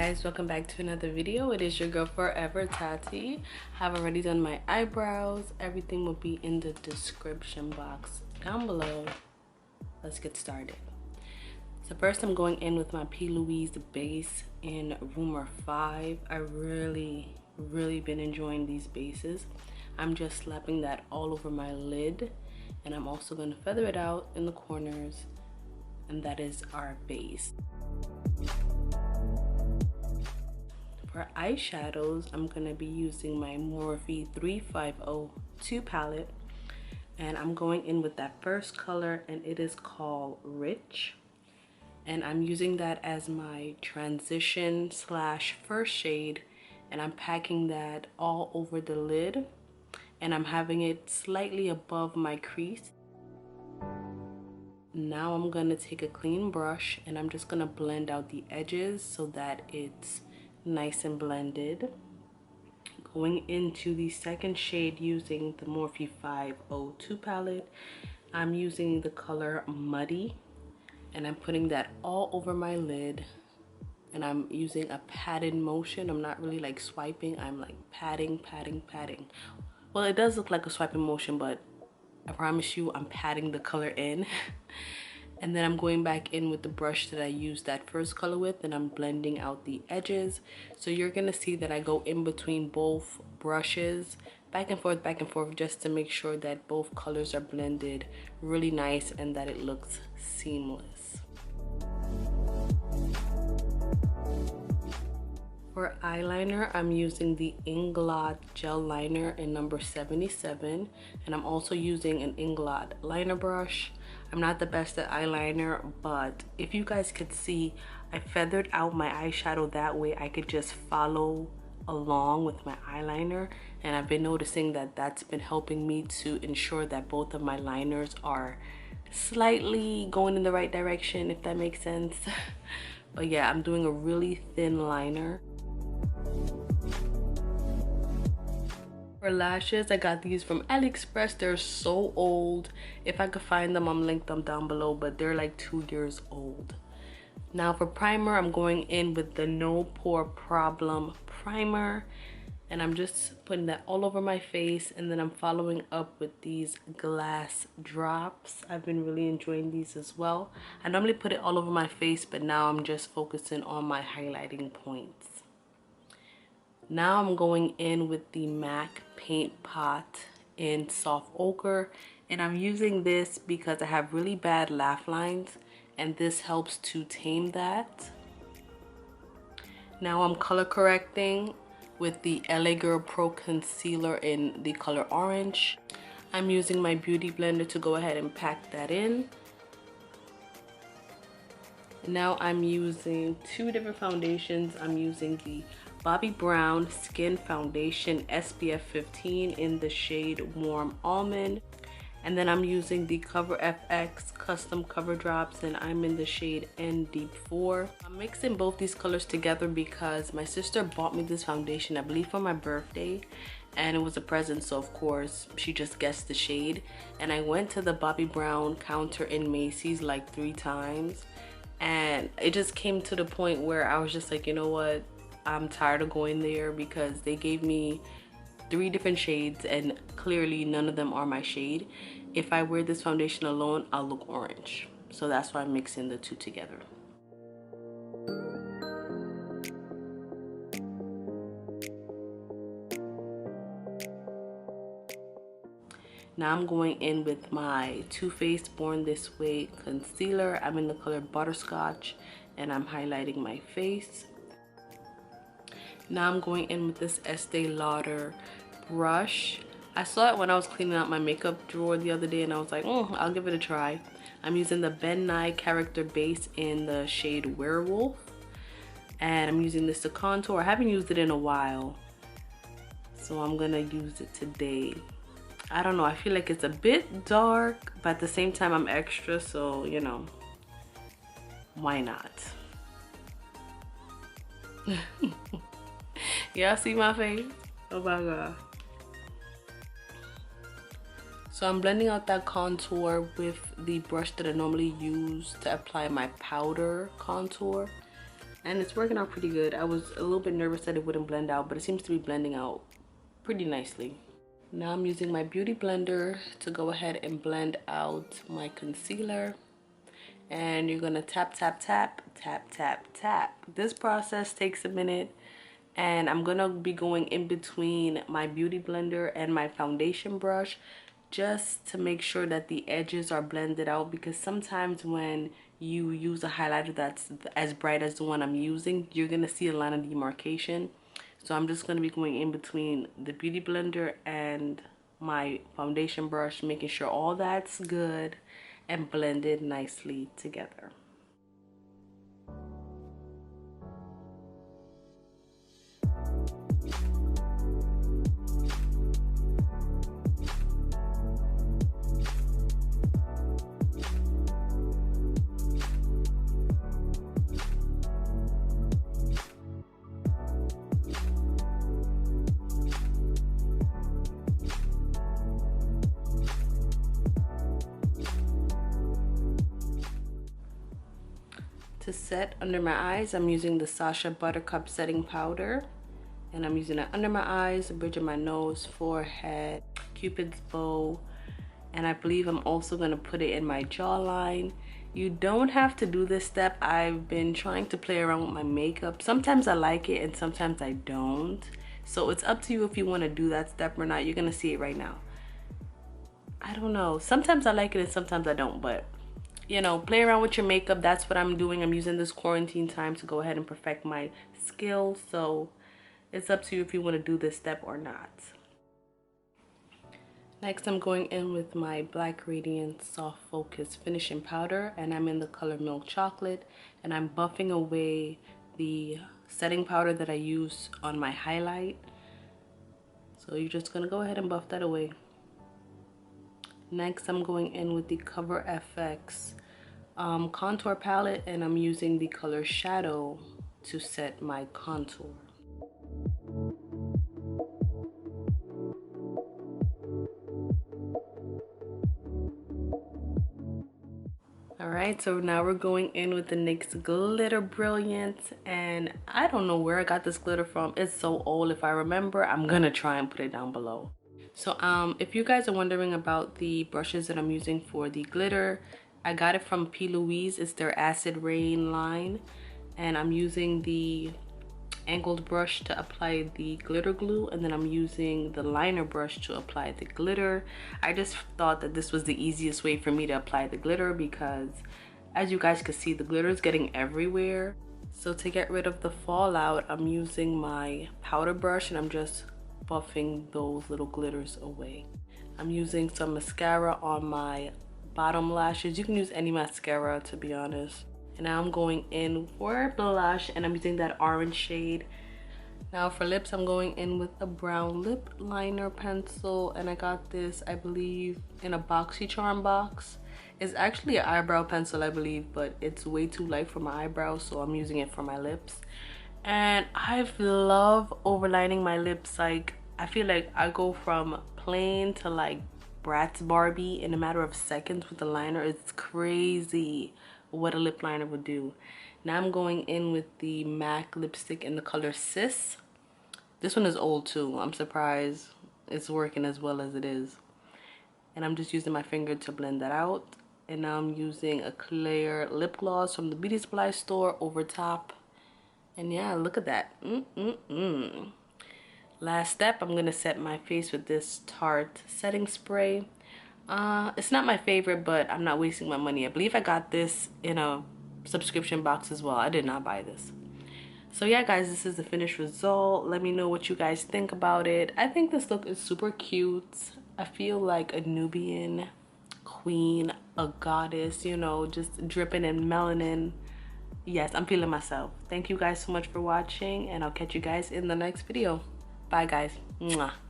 guys, welcome back to another video. It is your girl Forever Tati. I have already done my eyebrows. Everything will be in the description box down below. Let's get started. So first I'm going in with my P.Louise base in Rumour 5. I really been enjoying these bases. I'm just slapping that all over my lid, and I'm also going to feather it out in the corners, and that is our base. For eyeshadows, I'm going to be using my MORPHE 3502 palette, and I'm going in with that first color, and it is called Rich, and I'm using that as my transition slash first shade, and I'm packing that all over the lid, and I'm having it slightly above my crease. Now I'm going to take a clean brush and I'm just going to blend out the edges so that it's nice and blended. Going into the second shade using the MORPHE 502 palette, I'm using the color Muddy, and I'm putting that all over my lid, and I'm using a patted motion. I'm not really like swiping, I'm like patting. Well, it does look like a swiping motion, but I promise you I'm patting the color in. And then I'm going back in with the brush that I used that first color with, and I'm blending out the edges. So you're gonna see that I go in between both brushes, back and forth, just to make sure that both colors are blended really nice and that it looks seamless. For eyeliner, I'm using the Inglot gel liner in number 77, and I'm also using an Inglot liner brush. I'm not the best at eyeliner, but if you guys could see, I feathered out my eyeshadow that way I could just follow along with my eyeliner, and I've been noticing that that's been helping me to ensure that both of my liners are slightly going in the right direction, if that makes sense. But yeah, I'm doing a really thin liner. For lashes, I got these from Aliexpress. They're so old. If I could find them, I'm linked them down below, but they're like 2 years old. Now for primer, I'm going in with the No Pore Problem primer, and I'm just putting that all over my face, and then I'm following up with these glass drops. I've been really enjoying these as well. I normally put it all over my face, but now I'm just focusing on my highlighting points. Now I'm going in with the MAC Paint Pot in Soft Ochre, and I'm using this because I have really bad laugh lines, and this helps to tame that. Now I'm color correcting with the LA Girl Pro Concealer in the color Orange. I'm using my beauty blender to go ahead and pack that in. Now I'm using two different foundations. I'm using the Bobbi Brown Skin Foundation SPF 15 in the shade Warm Almond, and then I'm using the Cover FX Custom Cover Drops, and I'm in the shade N Deep 4. I'm mixing both these colors together because my sister bought me this foundation, I believe for my birthday, and it was a present, so of course she just guessed the shade. And I went to the Bobbi Brown counter in Macy's like 3 times, and it just came to the point where I was just like, you know what, I'm tired of going there, because they gave me 3 different shades and clearly none of them are my shade. If I wear this foundation alone, I'll look orange. So that's why I'm mixing the two together. Now I'm going in with my Too Faced Born This Way concealer. I'm in the color Butterscotch, and I'm highlighting my face. Now I'm going in with this Estee Lauder brush. I saw it when I was cleaning out my makeup drawer the other day, and I was like, I'll give it a try. I'm using the Ben Nye Character Base in the shade Werewolf, and I'm using this to contour. I haven't used it in a while, so I'm gonna use it today. I don't know, I feel like it's a bit dark, but at the same time I'm extra, so you know, why not? Y'all see my face? Oh my god. So I'm blending out that contour with the brush that I normally use to apply my powder contour. and it's working out pretty good. I was a little bit nervous that it wouldn't blend out, but it seems to be blending out pretty nicely. Now I'm using my beauty blender to go ahead and blend out my concealer. And you're gonna tap, tap, tap, tap, tap, tap. This process takes a minute, and I'm gonna be going in between my beauty blender and my foundation brush just to make sure that the edges are blended out, because sometimes when you use a highlighter that's as bright as the one I'm using, you're gonna see a line of demarcation. So I'm just gonna be going in between the beauty blender and my foundation brush, making sure all that's good and blended nicely together. To set under my eyes, I'm using the Sacha Buttercup setting powder, and I'm using it under my eyes, the bridge of my nose, forehead, Cupid's bow, and I believe I'm also going to put it in my jawline. You don't have to do this step. I've been trying to play around with my makeup. Sometimes I like it and sometimes I don't. So it's up to you if you want to do that step or not. You're going to see it right now. I don't know. Sometimes I like it and sometimes I don't, but you know, play around with your makeup. That's what I'm doing. I'm using this quarantine time to go ahead and perfect my skills. So it's up to you if you want to do this step or not. Next, I'm going in with my Black Radiance Soft Focus Finishing Powder, and I'm in the color Milk Chocolate, and I'm buffing away the setting powder that I use on my highlight. So you're just going to go ahead and buff that away. Next, I'm going in with the Cover FX contour palette, and I'm using the color Shadow to set my contour. Alright, so now we're going in with the NYX Glitter Brilliance, and I don't know where I got this glitter from. It's so old. If I remember, I'm gonna try and put it down below. So if you guys are wondering about the brushes that I'm using for the glitter, I got it from P.Louise. It's their Acid Rain line, and I'm using the angled brush to apply the glitter glue, and then I'm using the liner brush to apply the glitter. I just thought that this was the easiest way for me to apply the glitter, because as you guys can see, the glitter is getting everywhere. So to get rid of the fallout, I'm using my powder brush and I'm just buffing those little glitters away. I'm using some mascara on my bottom lashes. You can use any mascara, to be honest. And now I'm going in for blush, and I'm using that orange shade. Now for lips, I'm going in with a brown lip liner pencil, and I got this, I believe, in a BoxyCharm box. It's actually an eyebrow pencil, I believe, but it's way too light for my eyebrows, so I'm using it for my lips. And I love overlining my lips. Like, I feel like I go from plain to like Bratz Barbie in a matter of seconds with the liner. It's crazy what a lip liner would do. Now I'm going in with the MAC lipstick in the color Sis. This one is old too. I'm surprised it's working as well as it is. And I'm just using my finger to blend that out. And now I'm using a clear lip gloss from the beauty supply store over top. And yeah, look at that. Last step, I'm gonna set my face with this Tarte setting spray. It's not my favorite, but I'm not wasting my money. I believe I got this in a subscription box as well. I did not buy this. So yeah, guys, this is the finished result. Let me know what you guys think about it. I think this look is super cute. I feel like a Nubian queen, a goddess, you know, just dripping in melanin. Yes, I'm feeling myself. Thank you guys so much for watching, and I'll catch you guys in the next video. Bye, guys. Mwah.